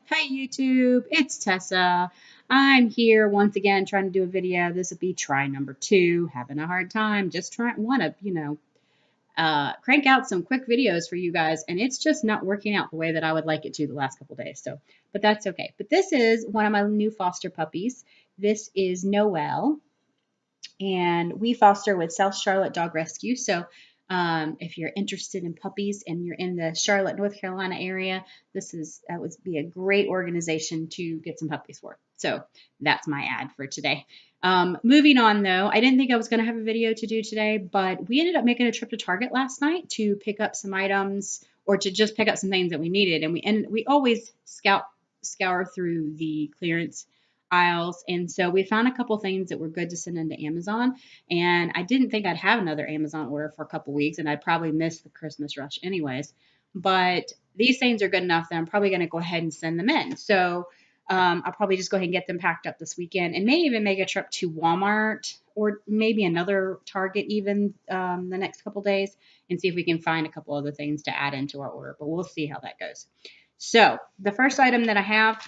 Hi YouTube, it's Tessa. I'm here once again trying to do a video. This will be try number 2. Having a hard time, just want to, crank out some quick videos for you guys, and it's just not working out the way that I would like it to the last couple days. So, but that's okay. But this is one of my new foster puppies. This is Noelle, and we foster with South Charlotte Dog Rescue. So if you're interested in puppies and you're in the Charlotte, North Carolina area, that would be a great organization to get some puppies for. So that's my ad for today. Moving on though, I didn't think I was going to have a video to do today, but we ended up making a trip to Target last night to pick up some items or to just pick up some things that we needed. And we always scour through the clearance aisles. And so we found a couple things that were good to send into Amazon. And I didn't think I'd have another Amazon order for a couple weeks, and I'd probably miss the Christmas rush anyways. But these things are good enough that I'm probably going to go ahead and send them in. So I'll probably just go ahead and get them packed up this weekend and maybe even make a trip to Walmart or maybe another Target even the next couple days and see if we can find a couple other things to add into our order. But we'll see how that goes. So the first item that I have,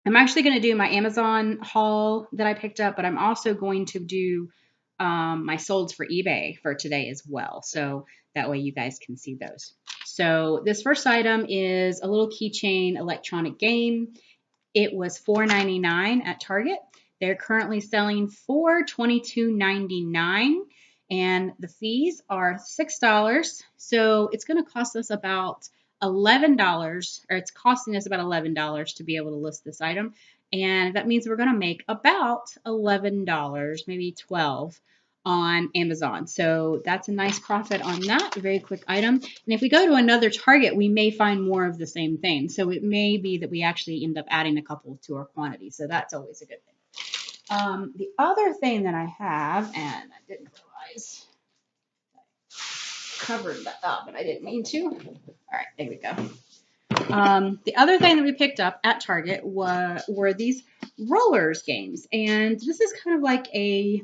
I'm actually going to do my Amazon haul that I picked up, but I'm also going to do my solds for eBay for today as well. So that way you guys can see those. So this first item is a little keychain electronic game. It was $4.99 at Target. They're currently selling for $22.99 and the fees are $6. So it's going to cost us about $11, or it's costing us about $11 to be able to list this item. And that means we're going to make about $11, maybe $12 on Amazon. So that's a nice profit on that, a very quick item. And if we go to another Target, we may find more of the same thing. So it may be that we actually end up adding a couple to our quantity. So that's always a good thing. The other thing that I have, and I didn't realize I covered that up, and I didn't mean to. All right, there we go. The other thing that we picked up at Target were these rollers games. And this is kind of like a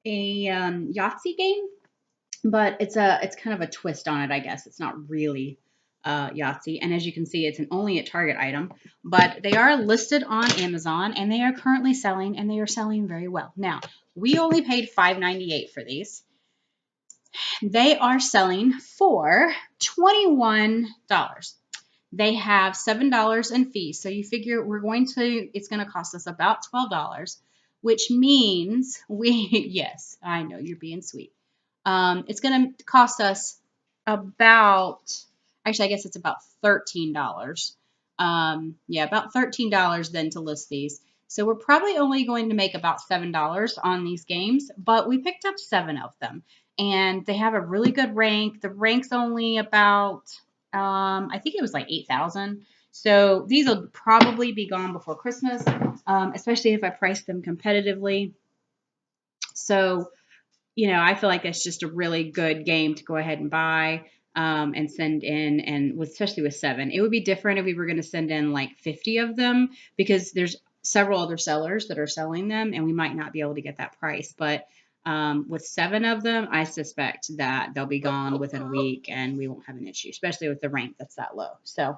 Yahtzee game, but it's kind of a twist on it, I guess. It's not really Yahtzee, and as you can see, it's an only at Target item, but they are listed on Amazon, and they are currently selling, and they are selling very well. Now, we only paid $5.98 for these. They are selling for $21. They have $7 in fees, so you figure it's going to cost us about $12, which means yes, I know you're being sweet. It's going to cost us actually, I guess it's about $13. Yeah, about $13 then to list these. So we're probably only going to make about $7 on these games, but we picked up 7 of them. And they have a really good rank. The rank's only about, I think it was like 8,000. So these will probably be gone before Christmas, especially if I price them competitively. So, I feel like that's just a really good game to go ahead and buy and send in, and especially with 7. It would be different if we were going to send in like 50 of them, because there's several other sellers that are selling them, and we might not be able to get that price. But with 7 of them, I suspect that they'll be gone within a week, and we won't have an issue, especially with the rank that's that low. So,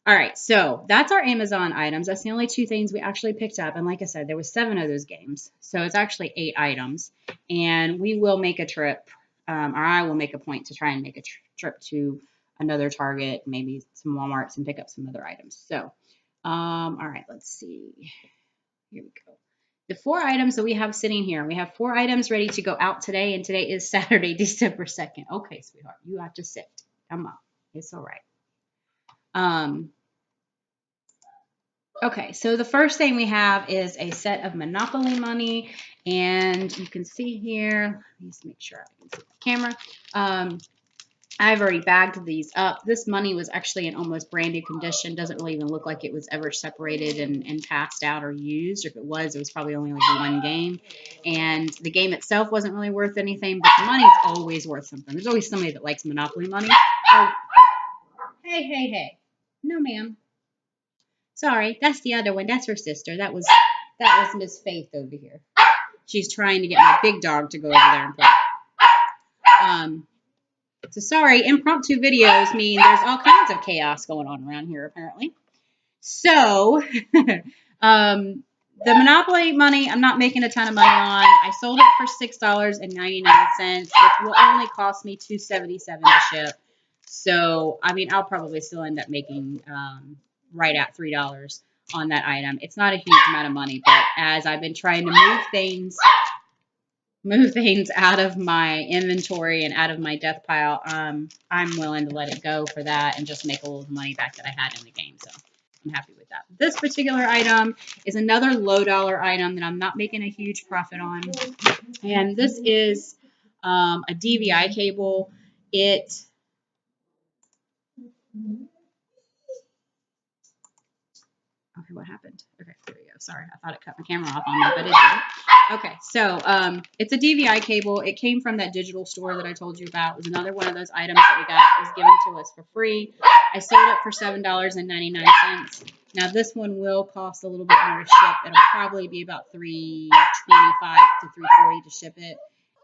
all right, so that's our Amazon items. That's the only 2 things we actually picked up. And like I said, there was 7 of those games. So it's actually 8 items. And we will make a trip, or I will make a point to try and make a trip to another Target, maybe some Walmarts, and pick up some other items. So, all right, let's see. Here we go. The 4 items that we have sitting here, we have 4 items ready to go out today. And today is Saturday, December 2nd. Okay, sweetheart, you have to sit. Come on. It's all right. Okay, so the first thing we have is a set of Monopoly money, and you can see here, let me just make sure I can see the camera. I've already bagged these up. This money was actually in almost brand new condition. Doesn't really even look like it was ever separated and passed out or used. If it was probably only like 1 game. And the game itself wasn't really worth anything, but the money's always worth something. There's always somebody that likes Monopoly money. Oh, hey. No, ma'am. Sorry, that's the other one. That's her sister. That was Miss Faith over here. She's trying to get my big dog to go over there and play. So sorry, impromptu videos mean there's all kinds of chaos going on around here apparently. So, the Monopoly money, I'm not making a ton of money on. I sold it for $6.99. It will only cost me $2.77 to ship. So, I mean, I'll probably still end up making right at $3 on that item. It's not a huge amount of money, but as I've been trying to move things out of my inventory and out of my death pile, I'm willing to let it go for that and just make a little money back that I had in the game. So I'm happy with that. This particular item is another low dollar item that I'm not making a huge profit on. And this is a DVI cable. Okay, what happened? Okay, there we go. Sorry, I thought it cut my camera off on me, but it didn't. Okay, so it's a DVI cable. It came from that digital store that I told you about. It was another one of those items that we got. It was given to us for free. I sold it for $7.99. Now this one will cost a little bit more to ship. It'll probably be about $3.25 to $3.40 to ship it.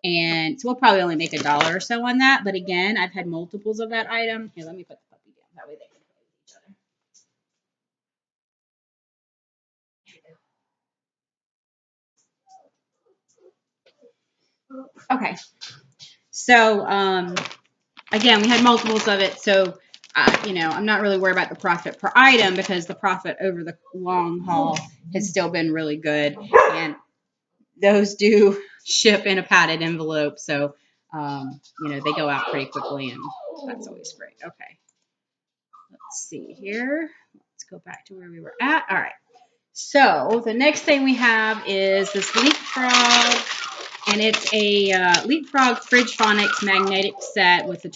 And so we'll probably only make $1 or so on that. But again, I've had multiples of that item. Here, let me put the puppy down. That way they can play with each other. Okay, so again, we had multiples of it, so I'm not really worried about the profit per item because the profit over the long haul has still been really good, and those do ship in a padded envelope, so they go out pretty quickly, and that's always great. Okay, let's see here. Let's go back to where we were at. All right. So the next thing we have is this Leapfrog, and it's a Leapfrog Fridge Phonics magnetic set with the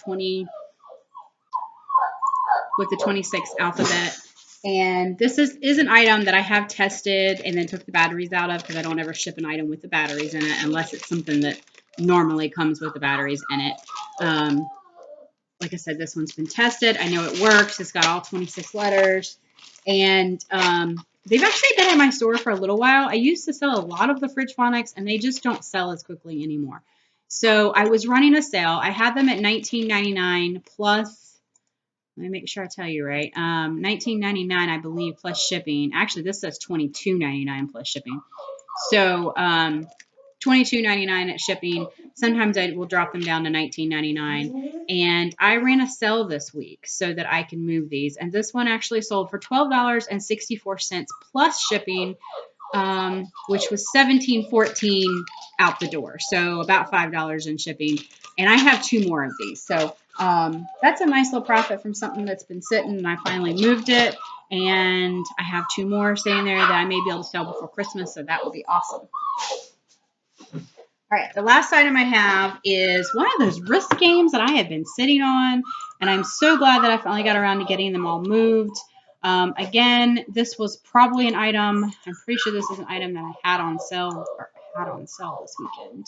26 alphabet. And this is an item that I have tested and then took the batteries out of because I don't ever ship an item with the batteries in it unless it's something that normally comes with the batteries in it. Like I said, this one's been tested. I know it works. It's got all 26 letters. And they've actually been at my store for a little while. I used to sell a lot of the Fridge Phonics, and they just don't sell as quickly anymore. So I was running a sale. I had them at $19.99 plus, let me make sure I tell you right, $19.99, I believe, plus shipping. Actually, this says $22.99 plus shipping. So $22.99 at shipping. Sometimes I will drop them down to $19.99. And I ran a sale this week so that I can move these. And this one actually sold for $12.64 plus shipping, which was $17.14 out the door. So about $5 in shipping. And I have 2 more of these. So that's a nice little profit from something that's been sitting, and I finally moved it. And I have 2 more sitting there that I may be able to sell before Christmas. So that will be awesome. All right, the last item I have is one of those risk games that I have been sitting on, and I'm so glad that I finally got around to getting them all moved. Again, this was probably an item, I'm pretty sure this is an item that I had on sale this weekend.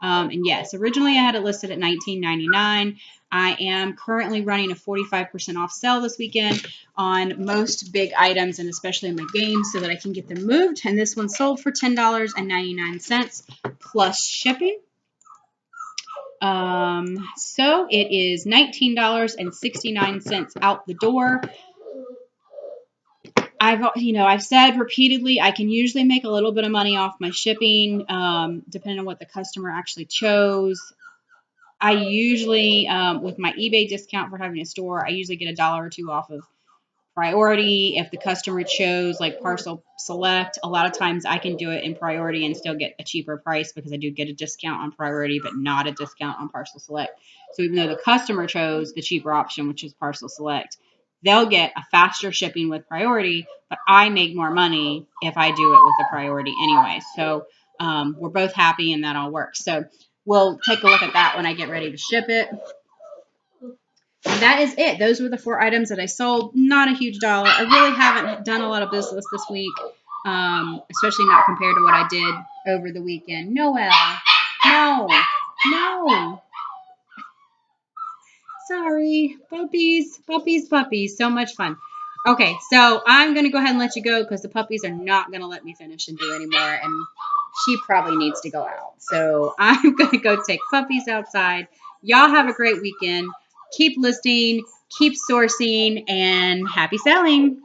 And yes, originally I had it listed at $19.99. I am currently running a 45% off sale this weekend on most big items, and especially in my games, so that I can get them moved. And this one sold for $10.99 plus shipping. So it is $19.69 out the door. I've said repeatedly, I can usually make a little bit of money off my shipping, depending on what the customer actually chose. I usually, with my eBay discount for having a store, I usually get $1 or 2 off of priority. If the customer chose like parcel select, a lot of times I can do it in priority and still get a cheaper price because I do get a discount on priority, but not a discount on parcel select. So even though the customer chose the cheaper option, which is parcel select, they'll get a faster shipping with priority, but I make more money if I do it with the priority anyway. So we're both happy and that all works. So we'll take a look at that when I get ready to ship it. And that is it. Those were the 4 items that I sold. Not a huge dollar. I really haven't done a lot of business this week, especially not compared to what I did over the weekend. Noelle, no. Sorry. Puppies. So much fun. Okay, so I'm going to go ahead and let you go because the puppies are not going to let me finish and do anymore, and she probably needs to go out. So I'm going to go take puppies outside. Y'all have a great weekend. Keep listing, keep sourcing, and happy selling.